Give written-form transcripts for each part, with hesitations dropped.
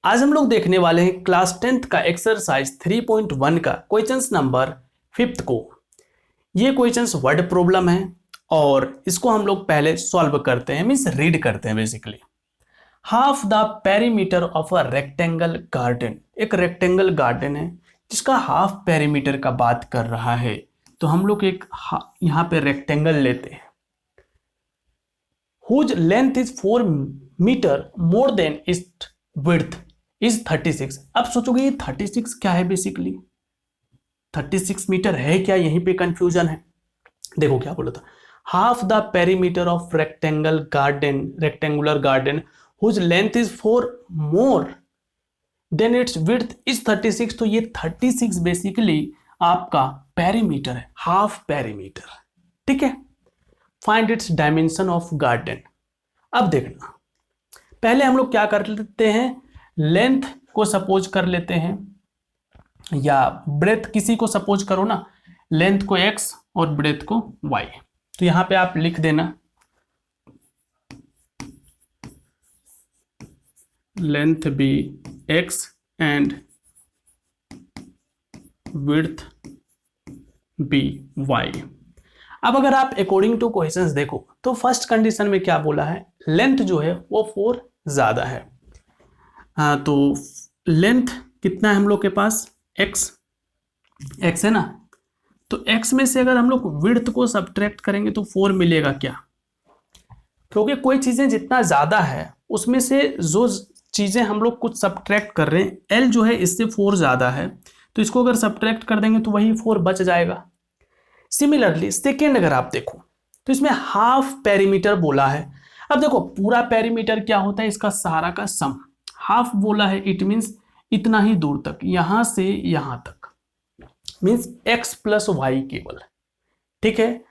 आज हम लोग देखने वाले हैं क्लास 10th का एक्सरसाइज 3.1 का क्वेश्चंस नंबर 5th को। ये क्वेश्चंस वर्ड प्रॉब्लम है और इसको हम लोग पहले सॉल्व करते हैं, मीन्स रीड करते हैं basically. Half the perimeter of a rectangle garden, एक रेक्टेंगल गार्डन है जिसका हाफ पेरीमीटर का बात कर रहा है। तो हम लोग एक यहाँ पे रेक्टेंगल लेते हैं whose length is 4 metre more than its width is 36। अब सोचोगे ये 36 क्या है, बेसिकली 36 मीटर है क्या, यहीं पे कंफ्यूजन है। देखो क्या बोला था, half the perimeter of rectangular garden whose length is 4 more than its width is 36। तो ये 36 बेसिकली आपका पेरीमीटर है, हाफ पेरीमीटर, ठीक है। Find its dimension of garden. अब देखना, पहले हम लोग क्या कर लेते हैं, लेंथ को सपोज कर लेते हैं या ब्रेथ, किसी को सपोज करो ना, लेंथ को x और ब्रेथ को y। तो यहां पे आप लिख देना length be x and width be y। अब अगर आप अकॉर्डिंग टू क्वेश्चंस देखो तो फर्स्ट कंडीशन में क्या बोला है, लेंथ जो है वो 4 ज्यादा है। तो लेंथ कितना है हम लोग के पास, x है ना। तो x में से अगर हम लोग विड्थ को सब्ट्रैक्ट करेंगे तो 4 मिलेगा क्या, क्योंकि कोई चीजें जितना ज्यादा है उसमें से जो चीजें हम लोग कुछ सब्ट्रैक्ट कर रहे हैं, l जो है इससे 4 ज्यादा है, तो इसको अगर सब्ट्रैक्ट कर देंगे तो वही 4 बच जाएगा। सिमिलरली सेकेंड अगर आप देखो तो इसमें हाफ पेरीमीटर बोला है। अब देखो पूरा पेरीमीटर क्या होता है, इसका सारा का सम। हाफ बोला है, इट मीन्स इतना ही दूर तक, यहां से यहां तक, मीन्स x प्लस वाई केवल, ठीक है।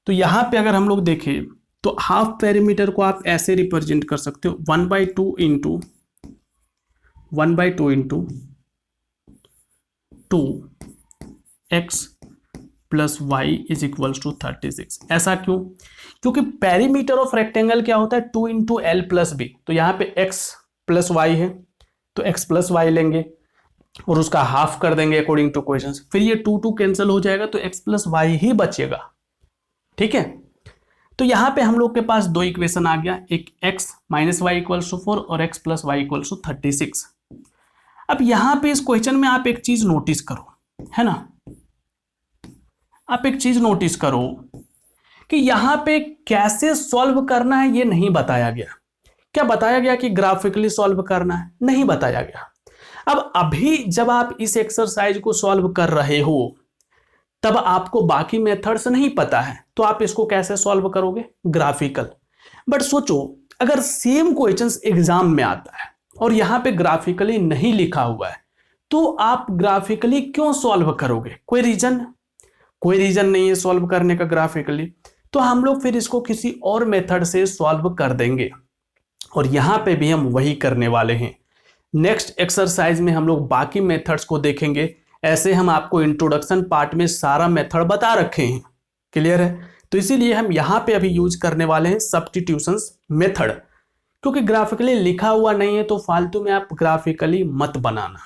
तो यहां पे अगर हम लोग देखें तो हाफ पेरीमीटर को आप ऐसे रिप्रेजेंट कर सकते हो, 1/2 into 2x plus Y is equals to 36। ऐसा क्यों, क्योंकि पेरीमीटर ऑफ रेक्टेंगल क्या होता है, 2 इंटू एल प्लस बी। तो यहाँ पे x प्लस वाई है तो x प्लस वाई लेंगे और उसका हाफ कर देंगे अकॉर्डिंग टू क्वेश्चंस, फिर ये 2 कैंसिल हो जाएगा तो x प्लस वाई ही बचेगा, ठीक है। तो यहाँ पे हम लोग के पास दो इक्वेशन आ गया, एक x minus Y equals to 4 और x plus Y equals to 36। अब यहाँ पे इस क्वेश्चन में आप एक चीज नोटिस करो, है ना, आप एक चीज नोटिस करो कि यहां पे कैसे सॉल्व करना है ये नहीं बताया गया। क्या बताया गया कि ग्राफिकली सॉल्व करना है, नहीं बताया गया। अब अभी जब आप इस एक्सरसाइज को सॉल्व कर रहे हो तब आपको बाकी मेथड्स नहीं पता है, तो आप इसको कैसे सॉल्व करोगे, ग्राफिकल। बट सोचो अगर सेम क्वेश्चंस एग्जाम में आता है और यहां पे ग्राफिकली नहीं लिखा हुआ है तो आप ग्राफिकली क्यों सॉल्व करोगे, कोई रीजन नहीं है सॉल्व करने का ग्राफिकली। तो हम लोग फिर इसको किसी और मेथड से सॉल्व कर देंगे और यहां पे भी हम वही करने वाले हैं। नेक्स्ट एक्सरसाइज में हम लोग बाकी मेथड्स को देखेंगे। ऐसे हम आपको इंट्रोडक्शन पार्ट में सारा मेथड बता रखे हैं, क्लियर है। तो इसीलिए हम यहां पे अभी यूज करने वाले हैं सब्स्टिट्यूशन मेथड, क्योंकि ग्राफिकली लिखा हुआ नहीं है तो फालतू में आप ग्राफिकली मत बनाना,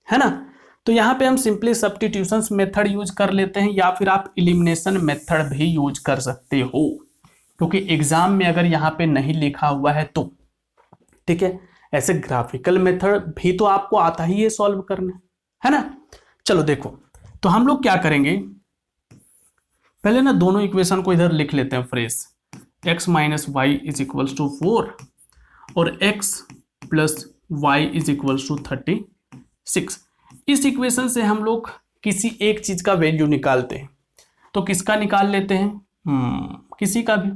है ना। तो यहाँ पे हम सिंपली सब्स्टिट्यूशंस मेथड यूज कर लेते हैं या फिर आप एलिमिनेशन मेथड भी यूज कर सकते हो, क्योंकि एग्जाम में अगर यहाँ पे नहीं लिखा हुआ है तो, ठीक है। ऐसे ग्राफिकल मेथड भी तो आपको आता ही है सॉल्व करना, है ना। चलो देखो, तो हम लोग क्या करेंगे, पहले ना दोनों इक्वेशन को इधर लिख लेते हैं fresh. x minus Y is equals to 4 और x plus Y is equals to 36। इस इक्वेशन से हम लोग किसी एक चीज का वैल्यू निकालते हैं, तो किसका निकाल लेते हैं, किसी का भी।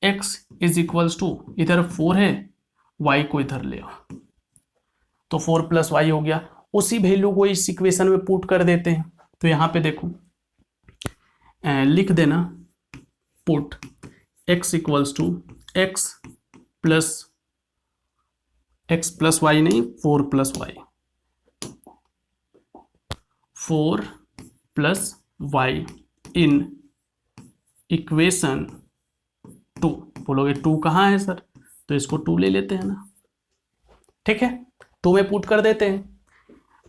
x इज इक्वल्स टू, इधर 4 है, y को इधर ले आओ तो 4 प्लस वाई हो गया। उसी वैल्यू को इस इक्वेशन में पुट कर देते हैं। तो यहां पे देखो लिख देना put x equals to x plus Y नहीं, 4 plus Y, 4 plus Y in equation 2। बोलोगे 2 कहाँ है सर, तो इसको 2 ले लेते हैं ना, ठीक है। 2 में पुट कर देते हैं।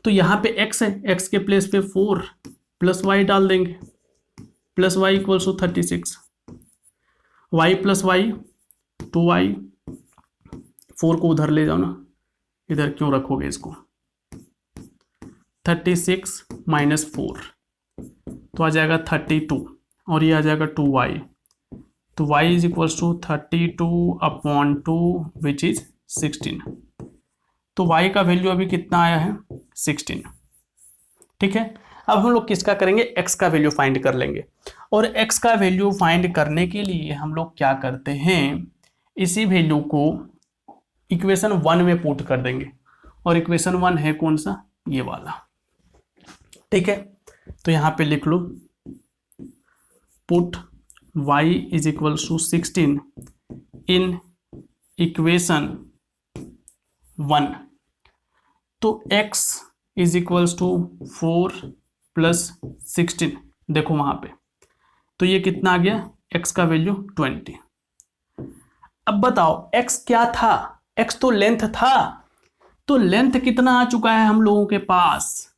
तो यहाँ पे x है, x के प्लेस पे 4 प्लस वाई डाल देंगे, plus Y equals to 36, Y plus Y 2y, 4 को उधर ले जाओ ना, इधर क्यों रखोगे इसको, 36 माइनस 4 तो आ जाएगा 32 और ये आ जाएगा 2y, तो y is equals to 32/2 which is 16। तो y का वैल्यू अभी कितना आया है 16। ठीक है, अब हम लोग किसका करेंगे, x का वैल्यू फाइंड कर लेंगे। और x का वैल्यू फाइंड करने के लिए हम लोग क्या करते हैं, इसी वैल्यू को इक्वेशन 1 में पुट कर देंगे, और इक्वेशन 1 है कौन सा, ये वाला। ठीक है, तो यहां पे लिख लो put y is equals to 16 in equation 1, तो x is equals to 4 plus 16, देखो वहां पे, तो ये कितना आ गया, x का वैल्यू 20। अब बताओ x क्या था, x तो लेंथ था, तो लेंथ कितना आ चुका है हम लोगों के पास,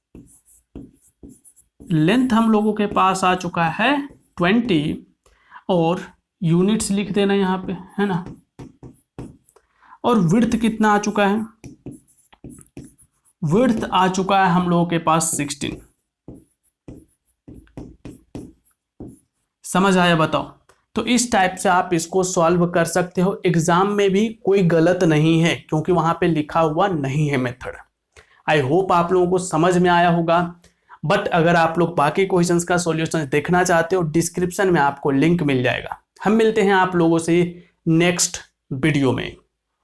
लेंथ हम लोगों के पास आ चुका है 20, और यूनिट्स लिख देना यहां पे, है ना। और विड्थ कितना आ चुका है, विड्थ आ चुका है हम लोगों के पास 16। समझ आया, बताओ। तो इस टाइप से आप इसको सॉल्व कर सकते हो, एग्जाम में भी कोई गलत नहीं है क्योंकि वहां पे लिखा हुआ नहीं है मेथड। आई होप आप लोगों को समझ में आया होगा। बट अगर आप लोग बाकी क्वेश्चंस का सॉल्यूशन देखना चाहते हो, डिस्क्रिप्शन में आपको लिंक मिल जाएगा। हम मिलते हैं आप लोगों से नेक्स्ट वीडियो में।